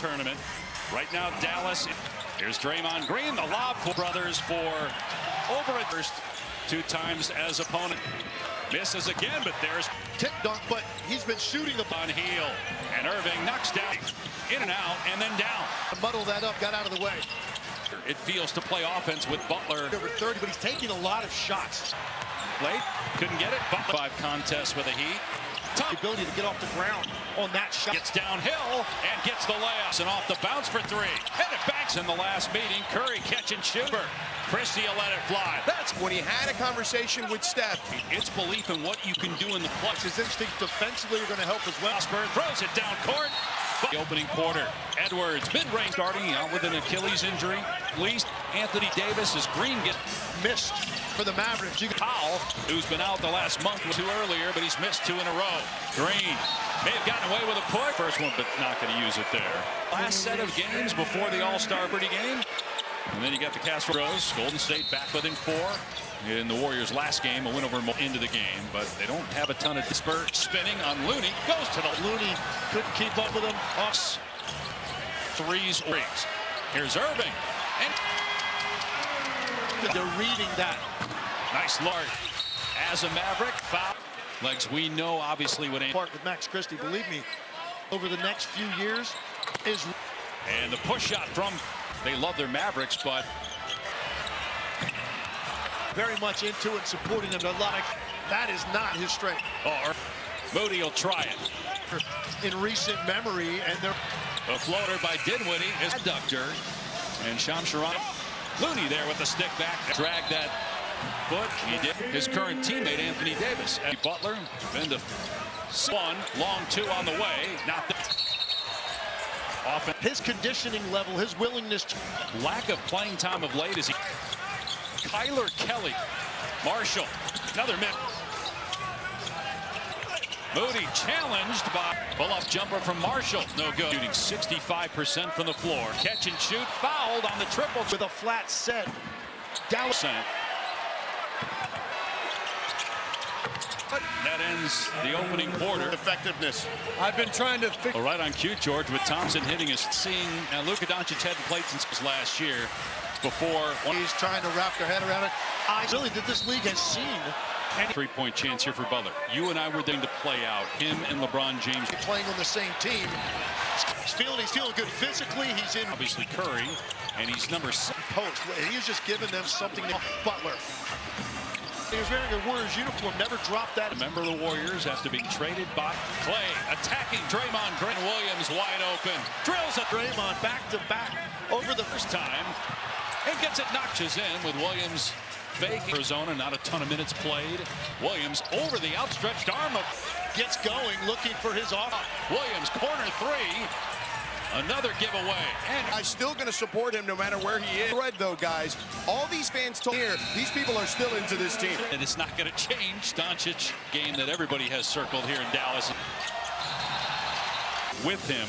tournament. Right now, Dallas. Here's Draymond Green, the lob for brothers for over a first 2 times as opponent. Misses again, but there's tip dunk, but he's been shooting the on heel. And Irving knocks down, in and out, and then down. Muddle that up, got out of the way. It feels to play offense with Butler. Over 30, but he's taking a lot of shots. Late, couldn't get it. Butler 5 contests with the Heat. The ability to get off the ground on that shot. Gets downhill and gets the layups and off the bounce for 3. And it backs in the last meeting. Curry catch and shoot. Christie will let it fly. That's when he had a conversation with Steph. It's belief in what you can do in the clutch. His instincts defensively are going to help as well. Osborne throws it down court. The opening quarter. Edwards mid-range starting out with an Achilles injury. At least Anthony Davis as Green gets missed for the Mavericks. Powell, who's been out the last month or 2 earlier, but he's missed 2 in a row. Green may have gotten away with a push. First one, but not going to use it there. Last set of games before the All-Star Birdie game. And then you got the Castros. Golden State back within 4. In the Warriors' last game, a win over into the game, but they don't have a ton of spur. Spinning on Looney, goes to the Looney, couldn't keep up with him. Offs. 3s. Here's Irving, and they're reading that. Nice lark. As a Maverick, foul. Legs we know obviously what Part with Max Christie, believe me, over the next few years is. And the push shot from. They love their Mavericks, but very much into it, supporting them. A lot of that is not his strength. Or Moody will try it in recent memory, and they're a floater by Dinwiddie is abductor, and Shamsharan. Looney there with the stick back, drag that foot. He did. His current teammate Anthony Davis. And Butler been to 1, long 2 on the way. Not the offense. His conditioning level, his willingness to lack of playing time of late as he. Kyler Kelly, Marshall, another mid. Moody challenged by pull-up jumper from Marshall. No good. Shooting 65% from the floor. Catch and shoot, fouled on the triple. With a flat set. Dallas. That ends the opening quarter. Effectiveness. I've been trying to think. Right on cue, George, with Thompson hitting his seeing. Now, Luka Doncic hadn't played since last year. Before he's trying to wrap their head around it. I really that this league has seen. And 3-point chance here for Butler. You and I were there to play out. Him and LeBron James playing on the same team. He's feeling good physically. He's in obviously Curry, and he's number 7 post. He's just giving them something. Butler. He was wearing a Warriors uniform. Never dropped that. Remember the Warriors after being traded by Clay, attacking Draymond Green. Williams wide open, drills a Draymond back to back over the first time. And gets it notches in with Williams fake. Arizona, not a ton of minutes played. Williams over the outstretched arm of gets going, looking for his off. Williams corner 3. Another giveaway. And I'm still going to support him no matter where he is. Red though, guys. All these fans told here, these people are still into this team. And it's not going to change. Doncic game that everybody has circled here in Dallas. With him,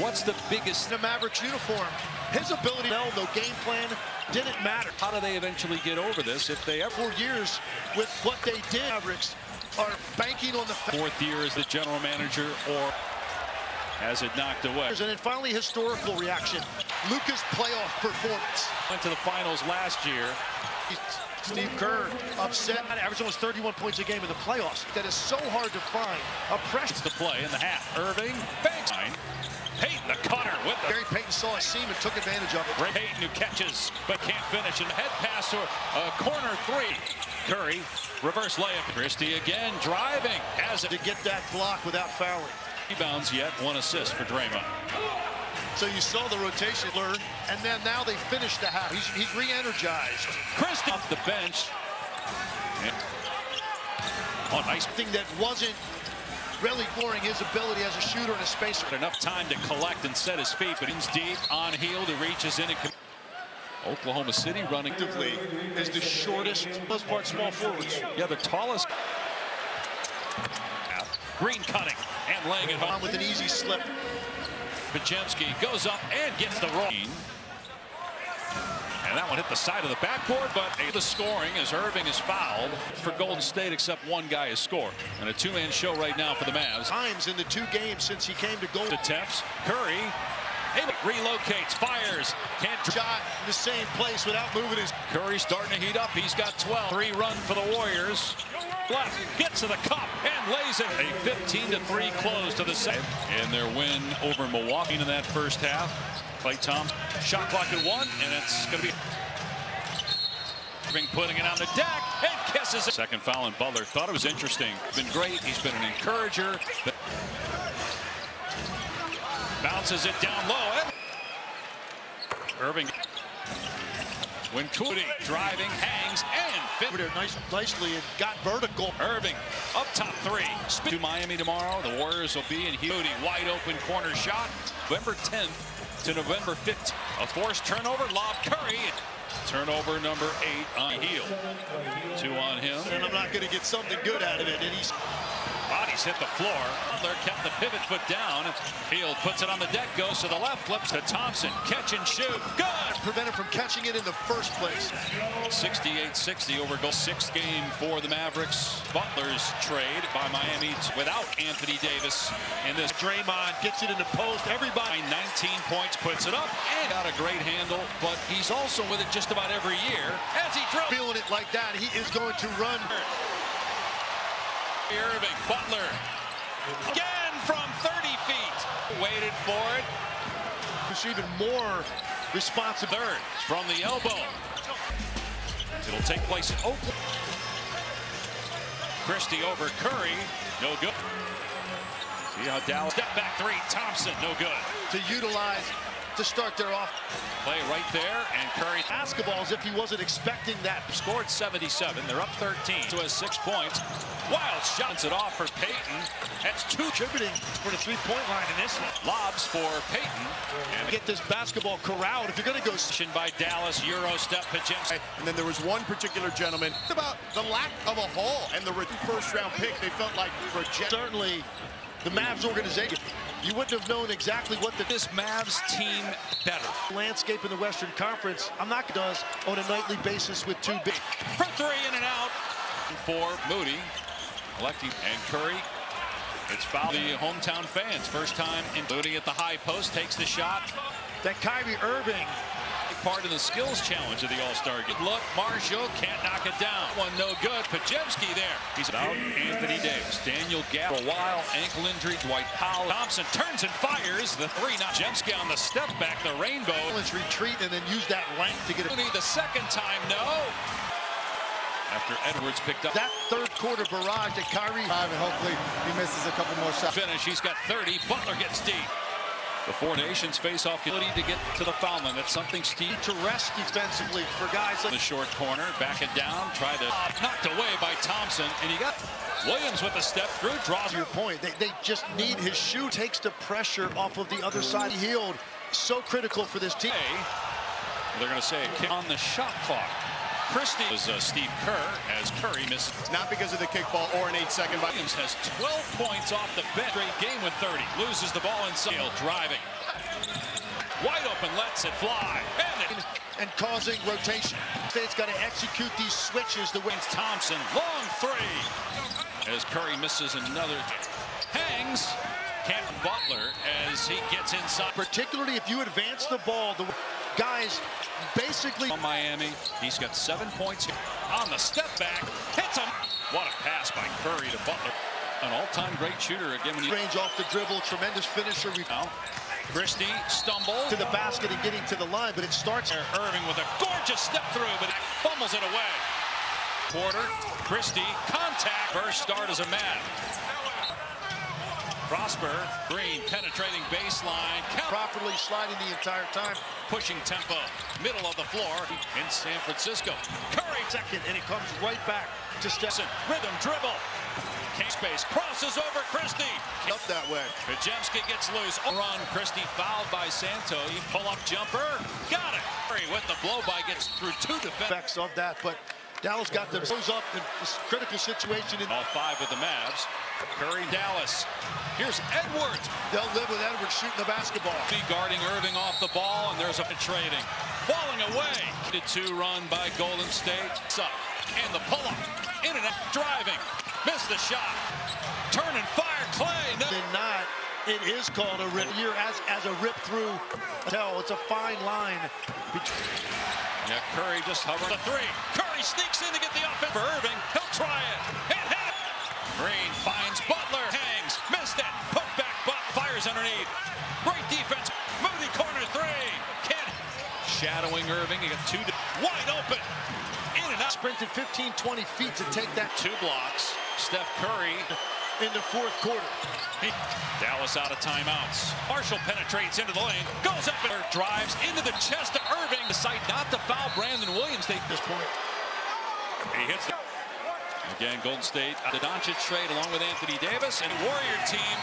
what's the biggest? The Mavericks uniform. His ability to know the game plan didn't matter. How do they eventually get over this if they ever? 4 years with what they did. Mavericks are banking on the 4th year as the general manager, or has it knocked away? And then finally, historical reaction. Luka's playoff performance. Went to the finals last year. Steve Kerr upset. Averaged almost 31 points a game in the playoffs. That is so hard to find. A pressure. It's the play in the half. Irving banks. Payton the cutter with the. Gary Payton saw a seam and took advantage of it. Payton who catches but can't finish. And head pass to a corner 3. Curry reverse layup. Christie again driving as to get that block without fouling. Rebounds yet 1 assist for Draymond. So you saw the rotation learn, and then now they finished the half. He's re-energized. Christie off the bench. Oh, nice thing that wasn't really glorying his ability as a shooter and a spacer. Enough time to collect and set his feet, but he's deep on heel to reaches in. Oklahoma City running is the shortest, most part small forwards. Yeah, the tallest. Green cutting and laying it home with an easy slip. Pajemski goes up and gets the roll. And that one hit the side of the backboard, but the scoring as Irving is fouled for Golden State, except one guy has scored. And a 2-man show right now for the Mavs. Times in the 2 games since he came to Golden. Attempts. Curry Relocates, fires, can't Shot in the same place without moving his. Curry starting to heat up. He's got 12. 3-run for the Warriors. Left, gets to the cup and lays it. A 15-3 close to the second. In their win over Milwaukee in that first half. Klay Thompson, shot clock at 1, and it's going to be putting it on the deck and kisses it. Second foul, and Butler thought it was interesting. Been great. He's been an encourager. Bounces it down low. Irving. When Cootie driving, hangs, and There nicely and got vertical. Irving up top 3. To Miami tomorrow. The Warriors will be in Cootie. Wide open corner shot. November 10th to November 15th. A forced turnover. Lob Curry. Turnover number 8 on heel. 2 on him. And I'm not going to get something good out of it. And he's bodies hit the floor. Butler kept the pivot foot down. Field puts it on the deck, goes to the left, flips to Thompson. Catch and shoot. Good. prevented from catching it in the first place. 68-60 over goal. 6th game for the Mavericks. Butler's trade by Miami without Anthony Davis in this. Draymond gets it in the post. Everybody 19 points, puts it up and got a great handle, but he's also with it just about every year as he drills. Feeling it like that, he is going to run. Irving, Butler, again from 30 feet. Waited for it. It's even more responsive. Third from the elbow. It'll take place in Oakland. Christie over Curry, no good. See how Dallas step back 3. Thompson, no good. To utilize to start their off. Play right there, and Curry Basketball as if he wasn't expecting that. scored 77. They're up 13. So has 6 points. Wild shots it off for Payton. That's 2 Contributing for the three-point line in this one. lobs for Payton. And Get this basketball corralled. If you're going to go by Dallas, Euro step Pajemski. And then there was one particular gentleman about the lack of a haul and the first-round pick. They felt like for certainly the Mavs organization, you wouldn't have known exactly what This Mavs team better. landscape in the Western Conference. I'm not does on a nightly basis with 2 big. For 3 in and out for Moody. Electing and Curry. It's foul the hometown fans. First time in Moody at the high post takes the shot. That Kyrie Irving. Part of the skills challenge of the All-Star game. Look, Marshall can't knock it down. One no good. Pajemski there. He's out. Anthony Davis. Daniel Gaff for a while. Ankle injury. Dwight Powell. Thompson turns and fires. The 3. Now Pajemski on the step back. The rainbow. Let's retreat and then use that length to get it. The second time, no. After Edwards picked up That third quarter barrage that Kyrie. And hopefully he misses a couple more shots. finish. He's got 30. Butler gets deep. The Four Nations face-off ability to get to the foul line. That's something Steve To rest defensively for guys like the short corner, back it down, tried to knocked away by Thompson, and you got Williams with a step through, draws your point. They just need his shoe. Takes the pressure off of the other side. He healed. So critical for this team. They're going to say a kick on the shot clock. Christie is Steve Kerr as Curry misses. not because of the kickball or an 8-second by. Williams has 12 points off the bench. Great game with 30. Loses the ball inside. Driving. Wide open, lets it fly. And causing rotation. State's got to execute these switches. The wins. Thompson, long 3. As Curry misses another. Hangs. Can't Butler as he gets inside. Particularly if you advance the ball, the guys basically. On Miami, he's got 7 points here. On the step back, hits him. What a pass by Curry to Butler. An all-time great shooter again when you Range off the dribble, tremendous finisher. now. Christie stumbles To the basket and getting to the line, but it starts. Irving with a gorgeous step through, but fumbles it away. Porter, Christie, contact. First start as a Mav. Prosper, Green penetrating baseline. Properly sliding the entire time. Pushing tempo. Middle of the floor in San Francisco. Curry Second, and it comes right back to Stetson. rhythm dribble. Space crosses over Christie. Up that way. Pajemski gets loose. Run. Christie fouled by Santo. Pull-up jumper. Got it. Curry with the blow-by gets through 2 defenders. Effects of that, but Dallas got them close up in this critical situation. All 5 with the Mavs. Curry, Dallas. Here's Edwards. They'll live with Edwards shooting the basketball. Be guarding Irving off the ball, and there's a trading. Falling away. The 2 run by Golden State. Up. And the pull-up. In and out. Driving. Missed the shot. Turn and fire. Clay. No. They're not It is called a rip. Year as a rip through. It's a fine line. Yeah, Curry just hovering the three. Curry sneaks in to get the offense for Irving. He'll try it. And hit it. Green finds Butler. Hangs. Missed it. Put back. Fires underneath. Great defense. Moody corner three. Can't. Shadowing Irving. He got two wide open. In and out. Sprinted 15, 20 feet to take that. 2 blocks. Steph Curry In the fourth quarter. Dallas out of timeouts. Marshall penetrates into the lane, goes up and drives into the chest of Irving. Decide not to foul Brandon Williams. At this point, he hits it. Again, Golden State, the Doncic trade along with Anthony Davis and Warrior team.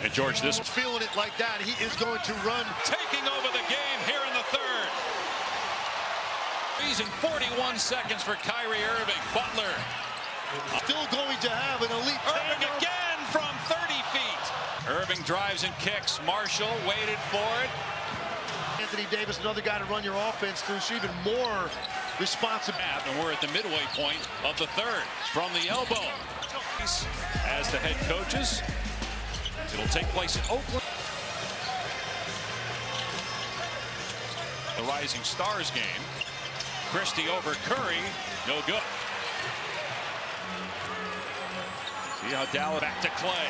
And George, this feeling it like that, he is going to run. Taking over the game here in the third. He's in 41 seconds for Kyrie Irving. Butler. Still going to have an elite. Irving again from 30 feet. Irving drives and kicks. Marshall waited for it. Anthony Davis, another guy to run your offense through, so even more responsible. And we're at the midway point of the third. From the elbow. As the head coaches, it'll take place in Oakland. The Rising Stars game. Christie over Curry. No good. See how Dallas back to Clay.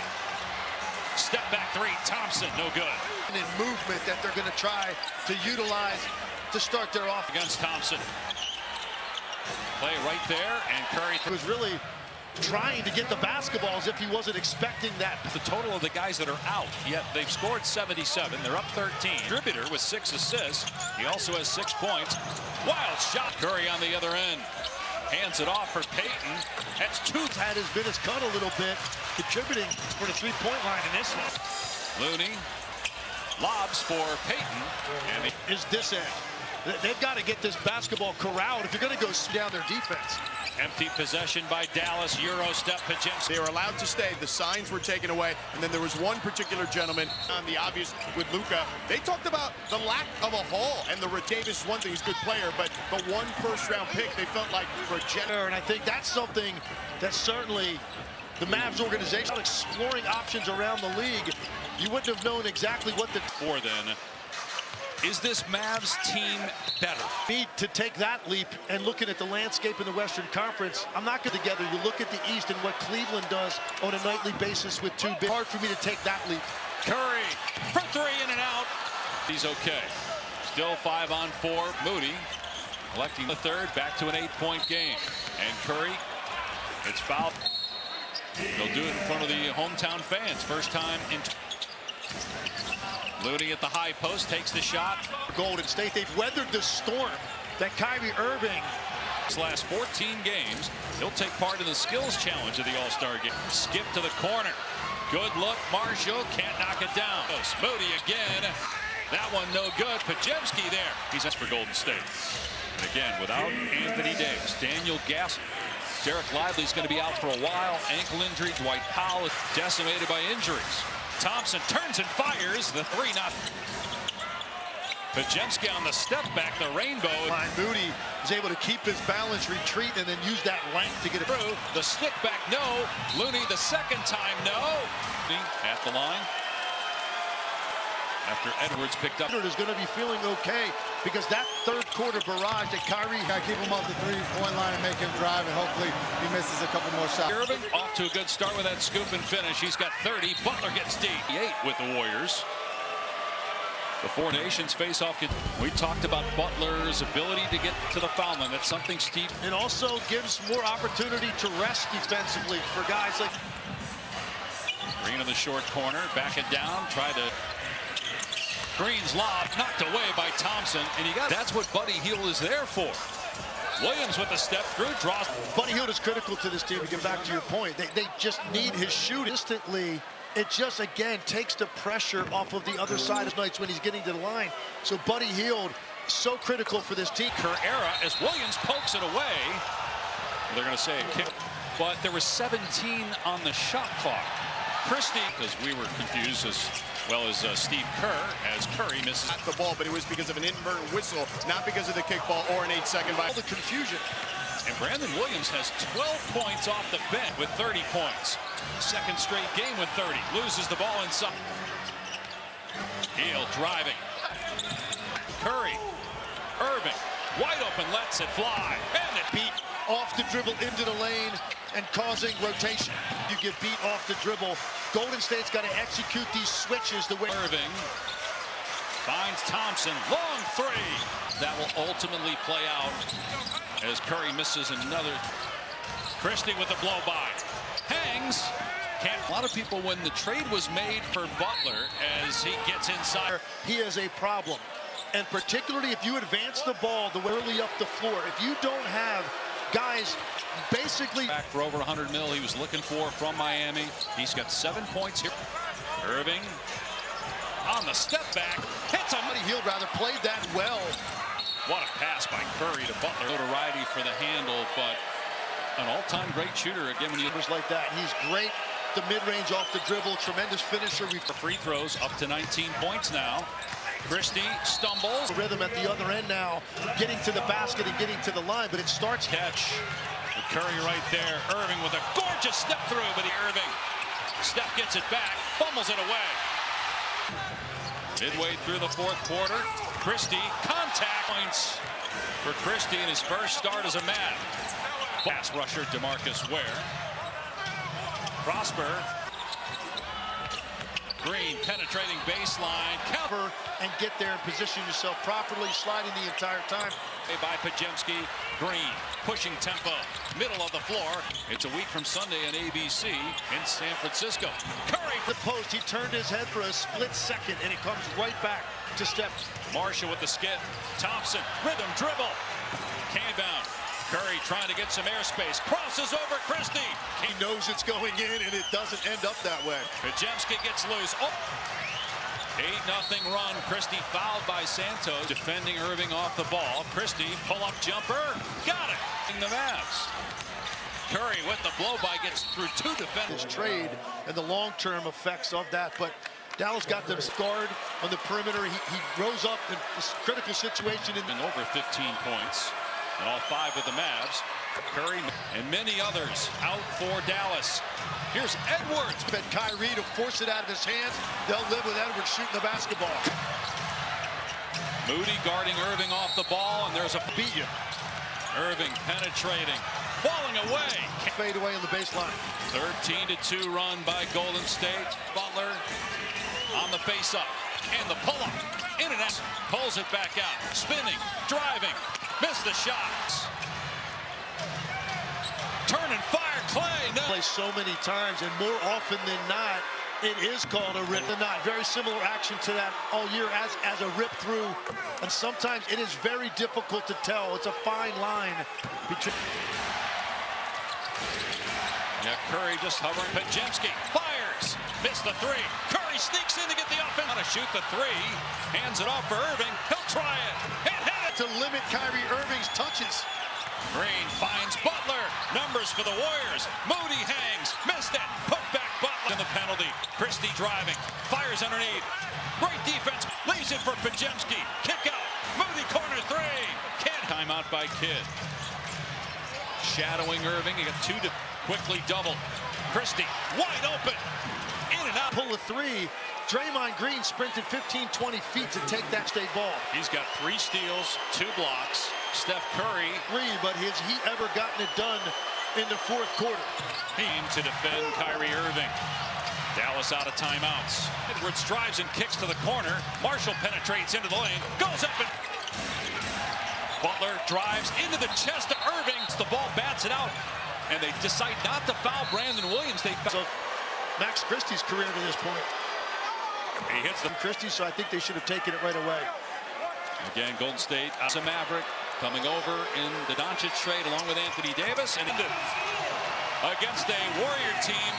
Step back three. Thompson. No good. In movement that they're going to try to utilize to start their off against Thompson. Clay right there, and Curry was really trying to get the basketball as if he wasn't expecting that. The total of the guys that are out, yet they've scored 77. They're up 13. Distributor with 6 assists. He also has 6 points. Wild shot. Curry on the other end. Hands it off for Payton. That's 2. Has been his cut a little bit, contributing for the three-point line in this one. Looney lobs for Payton. And is this end. They've got to get this basketball corralled if you're going to go down their defense. Empty possession by Dallas. Euro step Pajemski. They were allowed to stay. The signs were taken away. And then there was one particular gentleman on the obvious with Luka. They talked about the lack of a haul. And the Davis, one thing, he's a good player, but the one first-round pick, they felt like for a and I think that's something that certainly the Mavs organization exploring options around the league. You wouldn't have known exactly what the... For then, is this Mavs team better? Need to take that leap and looking at the landscape in the Western Conference. I'm not going together. You look at the East and what Cleveland does on a nightly basis with 2 big. Hard for me to take that leap. Curry for 3 in and out. He's okay. Still 5 on 4. Moody electing the third, back to an 8-point game. And Curry, it's fouled. They'll do it in front of the hometown fans. First time in. Looney at the high post, takes the shot. Golden State, they've weathered the storm that Kyrie Irving. His last 14 games, he'll take part in the skills challenge of the All-Star game. Skip to the corner. Good look. Marshall can't knock it down. Moody again. That one no good. Pajemski there. He's up for Golden State. And again, without Anthony Davis, Daniel Gass. Derek Lively's going to be out for a while. Ankle injury. Dwight Powell is decimated by injuries. Thompson turns and fires the 3-0. Pajemski on the step back, the rainbow. Moody is able to keep his balance, retreat, and then use that length to get it through. The stick back, no. Looney the second time, no. At the line. After Edwards picked up. Is going to be feeling okay because that third quarter barrage that Kyrie. Got to keep him off the three-point line and make him drive, and hopefully he misses a couple more shots. Irving off to a good start with that scoop and finish. He's got 30. Butler gets deep. 8 with the Warriors. The Four Nations face off. We talked about Butler's ability to get to the foul line. That's something Steve. It also gives more opportunity to rest defensively for guys like. Green in the short corner. Back it down. Try to. Green's lob knocked away by Thompson, and that's what Buddy Hield is there for. Williams with the step through, draws. Buddy Hield is critical to this team. To get back to your point, they just need his shoot instantly. It just again takes the pressure off of the other side of nights when he's getting to the line. So Buddy Hield so critical for this team. Era as Williams pokes it away. They're going to say a kick, but there was 17 on the shot clock. Christie, because we were confused as well as Steve Kerr, as Curry misses the ball, but it was because of an inadvertent whistle, not because of the kickball or an 8-second violation. All the confusion. And Brandon Williams has 12 points off the bench with 30 points. Second straight game with 30. Loses the ball inside. Hield driving. Curry. Irving. Wide open, lets it fly. And it beat. Off the dribble into the lane and causing rotation. You get beat off the dribble. Golden State's got to execute these switches the way. Irving finds Thompson. Long three. That will ultimately play out as Curry misses another. Christie with the blow by. Hangs. Can't. A lot of people, when the trade was made for Butler, as he gets inside. He is a problem. And particularly if you advance the ball the way early up the floor, if you don't have guys basically back for over 100 mil he was looking for from Miami. He's got 7 points here. Irving on the step back. Hits on. Hield rather played that well. What a pass by Curry to Butler. Notoriety for the handle, but an all-time great shooter again when you like that. He's great. The mid-range off the dribble, tremendous finisher. For free throws up to 19 points now. Christie stumbles. Rhythm at the other end now, getting to the basket and getting to the line, but it starts. Catch. With Curry right there. Irving with a gorgeous step through, but Irving. Steph gets it back, fumbles it away. Midway through the fourth quarter, Christie, contact points for Christie in his first start as a Mav. Pass rusher DeMarcus Ware. Prosper. Green penetrating baseline. Cover and get there and position yourself properly, sliding the entire time. By Pajemski. Green pushing tempo. Middle of the floor. It's a week from Sunday on ABC in San Francisco. Curry. The post. He turned his head for a split second and it comes right back to Steph. Marshall with the skip. Thompson. Rhythm dribble. Came down. Curry trying to get some airspace. Crosses over Christie. He knows it's going in, and it doesn't end up that way. Pajemski gets loose. Oh. 8-0 run. Christie fouled by Santos. Defending Irving off the ball. Christie pull-up jumper. Got it. The Mavs. Curry with the blow-by gets through two defenders. His trade and the long-term effects of that, but Dallas got them guard on the perimeter. He rose up in this critical situation. And over 15 points. And all 5 of the Mavs. Curry and many others out for Dallas. Here's Edwards. But Kyrie to force it out of his hands. They'll live with Edwards shooting the basketball. Moody guarding Irving off the ball, and there's a beat you. Irving penetrating, falling away. Fade away on the baseline. 13-2 run by Golden State. Butler on the face-up and the pull-up. In and out. Pulls it back out. Spinning, driving. Missed the shots. Turn and fire, Clay. No. Play so many times, and more often than not, it is called a rip. Not very similar action to that all year as a rip through, and sometimes it is very difficult to tell. It's a fine line between. Yeah, Curry just hovering. Pajemski fires, missed the three. Curry sneaks in to get the offense. Want to shoot the three, hands it off for Irving. He'll try it and hit it To limit Kyrie Irving's touches. Green finds Butler. Numbers for the Warriors. Moody hangs. Missed it. Put back Butler. And the penalty. Christie driving. Fires underneath. Great defense. Leaves it for Pajemski. Kick out. Moody corner three. Can't. Timeout by Kidd. Shadowing Irving. He got 2 to quickly double. Christie wide open. In and out. Pull a three. Draymond Green sprinted 15, 20 feet to take that state ball. He's got 3 steals, 2 blocks. Steph Curry. But has he ever gotten it done in the fourth quarter? Team to defend Kyrie Irving. Dallas out of timeouts. Edwards drives and kicks to the corner. Marshall penetrates into the lane. Goes up and Butler drives into the chest of Irving. The ball bats it out. And they decide not to foul Brandon Williams. They So Max Christie's career to this point. He hits them. Christie, so I think they should have taken it right away. Again, Golden State as a Maverick coming over in the Doncic trade along with Anthony Davis and against a Warrior team